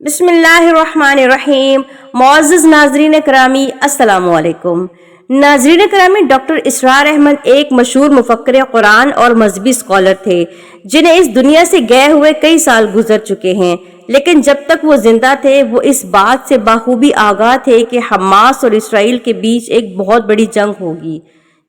بسم اللہ الرحمن الرحیم۔ معزز ناظرین کرامی، السلام علیکم۔ ناظرین کرامی، ڈاکٹر اسرار احمد ایک مشہور مفکر قرآن اور مذہبی اسکالر تھے جنہیں اس دنیا سے گئے ہوئے کئی سال گزر چکے ہیں، لیکن جب تک وہ زندہ تھے وہ اس بات سے بخوبی آگاہ تھے کہ حماس اور اسرائیل کے بیچ ایک بہت بڑی جنگ ہوگی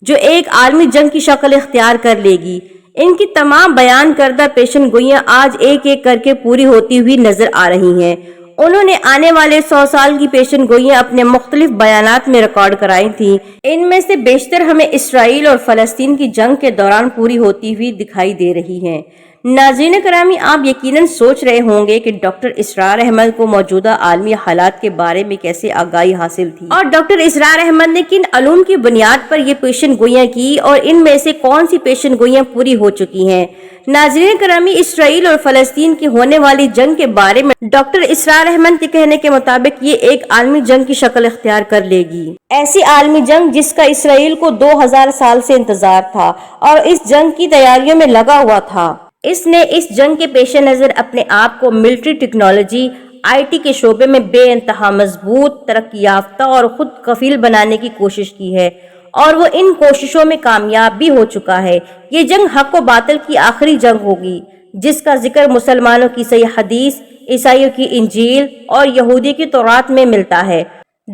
جو ایک عالمی جنگ کی شکل اختیار کر لے گی۔ ان کی تمام بیان کردہ پیشن گوئیاں آج ایک ایک کر کے پوری ہوتی ہوئی نظر آ رہی ہیں۔ انہوں نے آنے والے 100 سال کی پیشن گوئیاں اپنے مختلف بیانات میں ریکارڈ کرائی تھیں۔ ان میں سے بیشتر ہمیں اسرائیل اور فلسطین کی جنگ کے دوران پوری ہوتی ہوئی دکھائی دے رہی ہیں۔ ناظرین کرامی، آپ یقیناً سوچ رہے ہوں گے کہ ڈاکٹر اسرار احمد کو موجودہ عالمی حالات کے بارے میں کیسے آگاہی حاصل تھی اور ڈاکٹر اسرار احمد نے کن علوم کی بنیاد پر یہ پیشن گوئیاں کی اور ان میں سے کون سی پیشن گوئیاں پوری ہو چکی ہیں۔ ناظرین کرامی، اسرائیل اور فلسطین کی ہونے والی جنگ کے بارے میں ڈاکٹر اسرار احمد کے کہنے کے مطابق یہ ایک عالمی جنگ کی شکل اختیار کر لے گی۔ ایسی عالمی جنگ جس کا اسرائیل کو 2000 سال سے انتظار تھا اور اس جنگ کی تیاریوں میں لگا ہوا تھا۔ اس نے اس جنگ کے پیش نظر اپنے آپ کو ملٹری ٹیکنالوجی، IT کے شعبے میں بے انتہا مضبوط، ترقی یافتہ اور خود کفیل بنانے کی کوشش کی ہے اور وہ ان کوششوں میں کامیاب بھی ہو چکا ہے۔ یہ جنگ حق و باطل کی آخری جنگ ہوگی جس کا ذکر مسلمانوں کی صحیح حدیث، عیسائیوں کی انجیل اور یہودی کی تورات میں ملتا ہے۔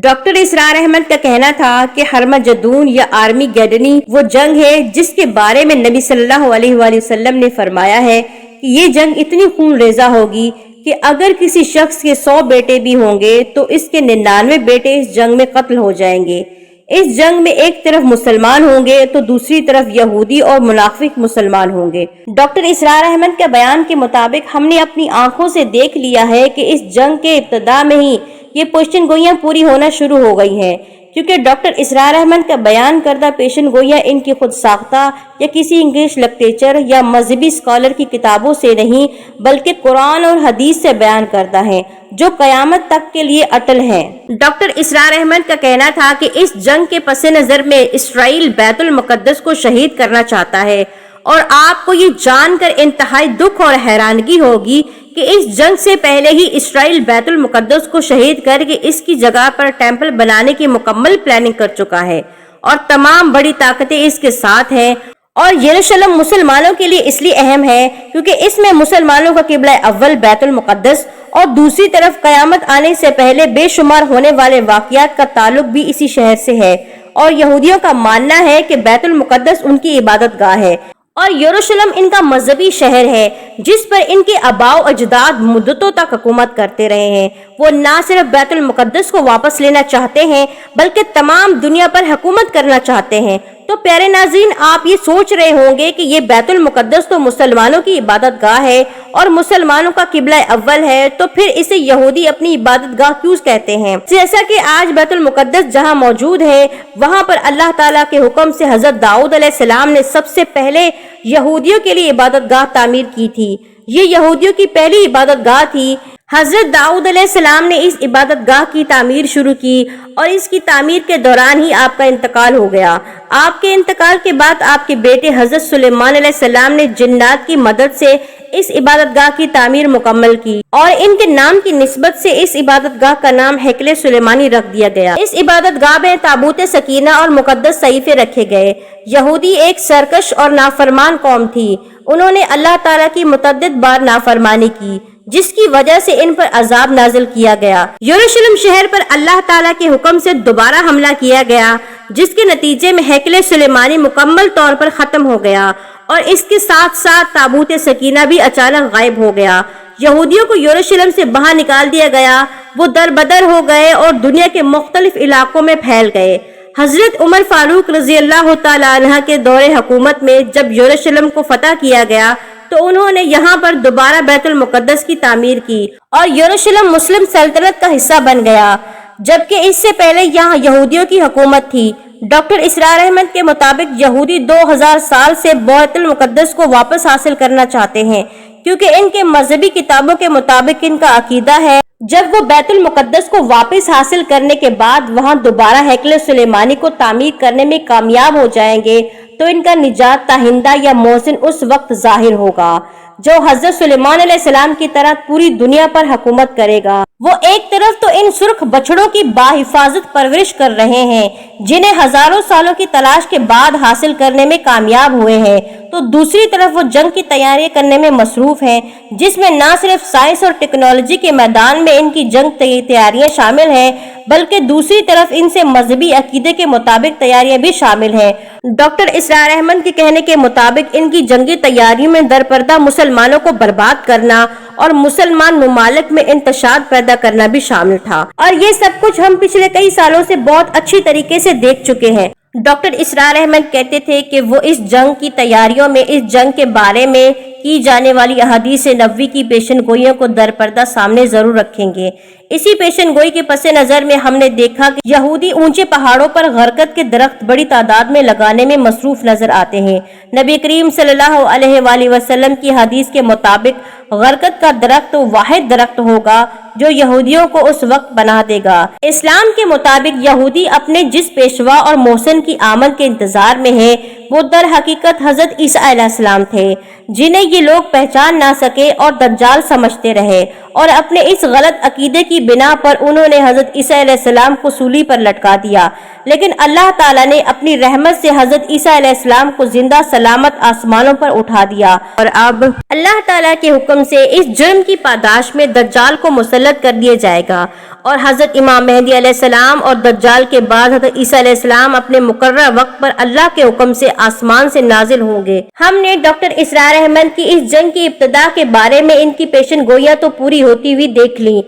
ڈاکٹر اسرار احمد کا کہنا تھا کہ ہرمجدون یا آرمی گیڈنی وہ جنگ ہے جس کے بارے میں نبی صلی اللہ علیہ وآلہ وسلم نے فرمایا ہے کہ یہ جنگ اتنی خون ریزہ ہوگی کہ اگر کسی شخص کے 100 بیٹے بھی ہوں گے تو اس کے 99 بیٹے اس جنگ میں قتل ہو جائیں گے۔ اس جنگ میں ایک طرف مسلمان ہوں گے تو دوسری طرف یہودی اور منافق مسلمان ہوں گے۔ ڈاکٹر اسرار احمد کے بیان کے مطابق ہم نے اپنی آنکھوں سے دیکھ لیا ہے کہ اس جنگ کے ابتدا میں ہی یہ پیشن گوئیاں پوری ہونا شروع ہو گئی ہیں، کیونکہ ڈاکٹر اسرار احمد کا بیان کردہ پیشن گوئیاں ان کی خود ساختہ یا کسی انگلش لٹریچر یا مذہبی اسکالر کی کتابوں سے نہیں بلکہ قرآن اور حدیث سے بیان کردہ ہیں جو قیامت تک کے لیے اٹل ہیں۔ ڈاکٹر اسرار احمد کا کہنا تھا کہ اس جنگ کے پس نظر میں اسرائیل بیت المقدس کو شہید کرنا چاہتا ہے اور آپ کو یہ جان کر انتہائی دکھ اور حیرانگی ہوگی کہ اس جنگ سے پہلے ہی اسرائیل بیت المقدس کو شہید کر کے اس کی جگہ پر ٹیمپل بنانے کی مکمل پلاننگ کر چکا ہے اور تمام بڑی طاقتیں اس کے ساتھ ہیں۔ اور یروشلم مسلمانوں کے لیے اس لیے اہم ہے کیونکہ اس میں مسلمانوں کا قبلہ اول بیت المقدس اور دوسری طرف قیامت آنے سے پہلے بے شمار ہونے والے واقعات کا تعلق بھی اسی شہر سے ہے، اور یہودیوں کا ماننا ہے کہ بیت المقدس ان کی عبادت گاہ ہے اور یروشلم ان کا مذہبی شہر ہے جس پر ان کے آباء و اجداد مدتوں تک حکومت کرتے رہے ہیں۔ وہ نہ صرف بیت المقدس کو واپس لینا چاہتے ہیں بلکہ تمام دنیا پر حکومت کرنا چاہتے ہیں۔ تو پیارے ناظرین، آپ یہ سوچ رہے ہوں گے کہ یہ بیت المقدس تو مسلمانوں کی عبادت گاہ ہے اور مسلمانوں کا قبلہ اول ہے، تو پھر اسے یہودی اپنی عبادت گاہ کیوں کہتے ہیں؟ جیسا کہ آج بیت المقدس جہاں موجود ہے وہاں پر اللہ تعالیٰ کے حکم سے حضرت داؤد علیہ السلام نے سب سے پہلے یہودیوں کے لیے عبادت گاہ تعمیر کی تھی۔ یہ یہودیوں کی پہلی عبادت گاہ تھی۔ حضرت داؤد علیہ السلام نے اس عبادت گاہ کی تعمیر شروع کی اور اس کی تعمیر کے دوران ہی آپ کا انتقال ہو گیا۔ آپ کے انتقال کے بعد آپ کے بیٹے حضرت سلیمان علیہ السلام نے جنات کی مدد سے اس عبادت گاہ کی تعمیر مکمل کی اور ان کے نام کی نسبت سے اس عبادت گاہ کا نام ہیکل سلیمانی رکھ دیا گیا۔ اس عبادت گاہ میں تابوت سکینہ اور مقدس صحیفے رکھے گئے۔ یہودی ایک سرکش اور نافرمان قوم تھی۔ انہوں نے اللہ تعالیٰ کی متعدد بار نافرمانی کی جس کی وجہ سے ان پر عذاب نازل کیا گیا۔ یروشلم شہر پر اللہ تعالیٰ کے حکم سے دوبارہ حملہ کیا گیا جس کے نتیجے میں ہیکل سلیمانی مکمل طور پر ختم ہو گیا اور اس کے ساتھ ساتھ تابوت سکینہ بھی اچانک غائب ہو گیا۔ یہودیوں کو یروشلم سے باہر نکال دیا گیا۔ وہ در بدر ہو گئے اور دنیا کے مختلف علاقوں میں پھیل گئے۔ حضرت عمر فاروق رضی اللہ تعالیٰ عنہ کے دور حکومت میں جب یروشلم کو فتح کیا گیا تو انہوں نے یہاں پر دوبارہ بیت المقدس کی تعمیر کی اور یروشلم مسلم سلطنت کا حصہ بن گیا، جبکہ اس سے پہلے یہاں یہودیوں کی حکومت تھی۔ ڈاکٹر اسرار احمد کے مطابق یہودی 2000 سال سے بیت المقدس کو واپس حاصل کرنا چاہتے ہیں کیونکہ ان کے مذہبی کتابوں کے مطابق ان کا عقیدہ ہے جب وہ بیت المقدس کو واپس حاصل کرنے کے بعد وہاں دوبارہ ہیکل سلیمانی کو تعمیر کرنے میں کامیاب ہو جائیں گے تو ان کا نجات دہندہ یا محسن اس وقت ظاہر ہوگا جو حضرت سلیمان علیہ السلام کی طرح پوری دنیا پر حکومت کرے گا۔ وہ ایک طرف تو ان سرخ بچڑوں کی باحفاظت پرورش کر رہے ہیں جنہیں ہزاروں سالوں کی تلاش کے بعد حاصل کرنے میں کامیاب ہوئے ہیں، تو دوسری طرف وہ جنگ کی تیاریاں کرنے میں مصروف ہیں جس میں نہ صرف سائنس اور ٹیکنالوجی کے میدان میں ان کی جنگ تیاریاں شامل ہیں بلکہ دوسری طرف ان سے مذہبی عقیدے کے مطابق تیاریاں بھی شامل ہیں۔ ڈاکٹر اسرار احمد کے کہنے کے مطابق ان کی جنگی تیاریوں میں درپردہ مسلمانوں کو برباد کرنا اور مسلمان ممالک میں انتشار پیدا کرنا بھی شامل تھا، اور یہ سب کچھ ہم پچھلے کئی سالوں سے بہت اچھی طریقے سے دیکھ چکے ہیں۔ ڈاکٹر اسرار احمد کہتے تھے کہ وہ اس جنگ کی تیاریوں میں اس جنگ کے بارے میں کی جانے والی احادیث نبوی کی پیشن گوئیوں کو درپردہ سامنے ضرور رکھیں گے۔ اسی پیشن گوئی کے پس نظر میں ہم نے دیکھا کہ یہودی اونچے پہاڑوں پر غرقت کے درخت بڑی تعداد میں لگانے میں مصروف نظر آتے ہیں۔ نبی کریم صلی اللہ علیہ وآلہ وسلم کی حدیث کے مطابق غرقت کا درخت واحد درخت ہوگا جو یہودیوں کو اس وقت بنا دے گا۔ اسلام کے مطابق یہودی اپنے جس پیشوا اور محسن کی آمد کے انتظار میں ہے وہ در حقیقت حضرت عیسیٰ علیہ السلام تھے، جنہیں یہ لوگ پہچان نہ سکے اور دجال سمجھتے رہے، اور اپنے اس غلط عقیدے کی بنا پر انہوں نے حضرت عیسیٰ علیہ السلام کو سولی پر لٹکا دیا، لیکن اللہ تعالیٰ نے اپنی رحمت سے حضرت عیسیٰ علیہ السلام کو زندہ سلامت آسمانوں پر اٹھا دیا، اور اب اللہ تعالیٰ کے حکم سے اس جرم کی پاداش میں دجال کو مسلط کر دیا جائے گا، اور حضرت امام مہدی علیہ السلام اور دجال کے بعد حضرت عیسیٰ علیہ السلام اپنے مقررہ وقت پر اللہ کے حکم سے آسمان سے نازل ہوں گے۔ ہم نے ڈاکٹر اسرار احمد کی اس جنگ کی ابتدا کے بارے میں ان کی پیشن گوئیاں تو پوری ہوتی ہوئی دیکھ لیں،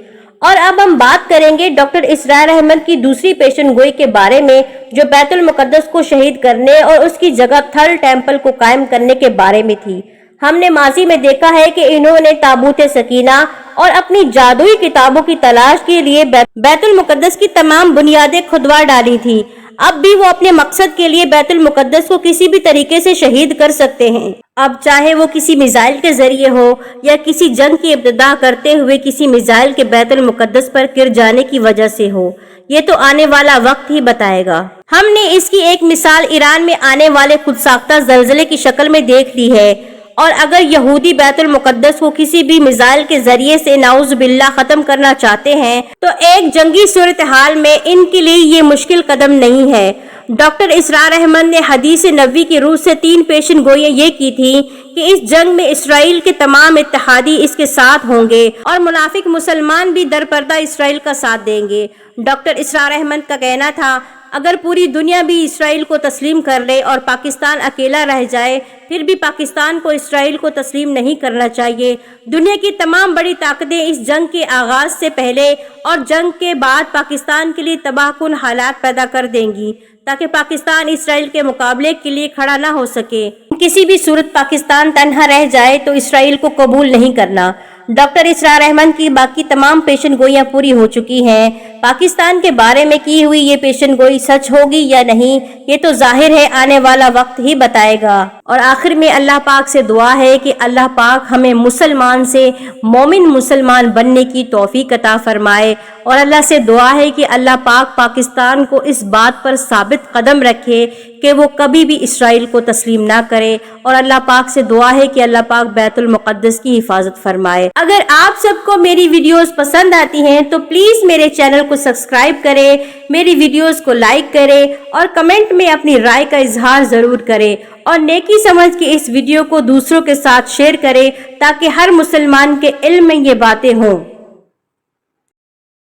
اور اب ہم بات کریں گے ڈاکٹر اسرار احمد کی دوسری پیشن گوئی کے بارے میں جو بیت المقدس کو شہید کرنے اور اس کی جگہ تھرڈ ٹیمپل کو قائم کرنے کے بارے میں تھی۔ ہم نے ماضی میں دیکھا ہے کہ انہوں نے تابوت سکینہ اور اپنی جادوئی کتابوں کی تلاش کے لیے بیت المقدس کی تمام بنیادیں کھدوا ڈالی تھی۔ اب بھی وہ اپنے مقصد کے لیے بیت المقدس کو کسی بھی طریقے سے شہید کر سکتے ہیں، اب چاہے وہ کسی میزائل کے ذریعے ہو یا کسی جنگ کی ابتدا کرتے ہوئے کسی میزائل کے بیت المقدس پر گر جانے کی وجہ سے ہو، یہ تو آنے والا وقت ہی بتائے گا۔ ہم نے اس کی ایک مثال ایران میں آنے والے خود ساختہ زلزلے کی شکل میں دیکھ لی ہے، اور اگر یہودی بیت المقدس کو کسی بھی میزائل کے ذریعے سے نعوذ باللہ ختم کرنا چاہتے ہیں تو ایک جنگی صورتحال میں ان کے لیے یہ مشکل قدم نہیں ہے۔ ڈاکٹر اسرار احمد نے حدیث نبوی کی روح سے 3 پیشن گوئیاں یہ کی تھی کہ اس جنگ میں اسرائیل کے تمام اتحادی اس کے ساتھ ہوں گے اور منافق مسلمان بھی درپردہ اسرائیل کا ساتھ دیں گے۔ ڈاکٹر اسرار احمد کا کہنا تھا اگر پوری دنیا بھی اسرائیل کو تسلیم کر لے اور پاکستان اکیلا رہ جائے پھر بھی پاکستان کو اسرائیل کو تسلیم نہیں کرنا چاہیے۔ دنیا کی تمام بڑی طاقتیں اس جنگ کے آغاز سے پہلے اور جنگ کے بعد پاکستان کے لیے تباہ کن حالات پیدا کر دیں گی تاکہ پاکستان اسرائیل کے مقابلے کے لیے کھڑا نہ ہو سکے۔ کسی بھی صورت پاکستان تنہا رہ جائے تو اسرائیل کو قبول نہیں کرنا۔ ڈاکٹر اسرار احمد کی باقی تمام پیشن گوئیاں پوری ہو چکی ہیں۔ پاکستان کے بارے میں کی ہوئی یہ پیشن گوئی سچ ہوگی یا نہیں یہ تو ظاہر ہے آنے والا وقت ہی بتائے گا۔ اور آخر میں اللہ پاک سے دعا ہے کہ اللہ پاک ہمیں مسلمان سے مومن مسلمان بننے کی توفیق عطا فرمائے، اور اللہ سے دعا ہے کہ اللہ پاک پاکستان کو اس بات پر ثابت قدم رکھے کہ وہ کبھی بھی اسرائیل کو تسلیم نہ کرے، اور اللہ پاک سے دعا ہے کہ اللہ پاک بیت المقدس کی حفاظت فرمائے۔ اگر آپ سب کو میری ویڈیوز پسند آتی ہیں تو پلیز میرے چینل کو سبسکرائب کریں، میری ویڈیوز کو لائک کریں اور کمنٹ میں اپنی رائے کا اظہار ضرور کریں، اور نیکی سمجھ کے اس ویڈیو کو دوسروں کے ساتھ شیئر کریں تاکہ ہر مسلمان کے علم میں یہ باتیں ہوں۔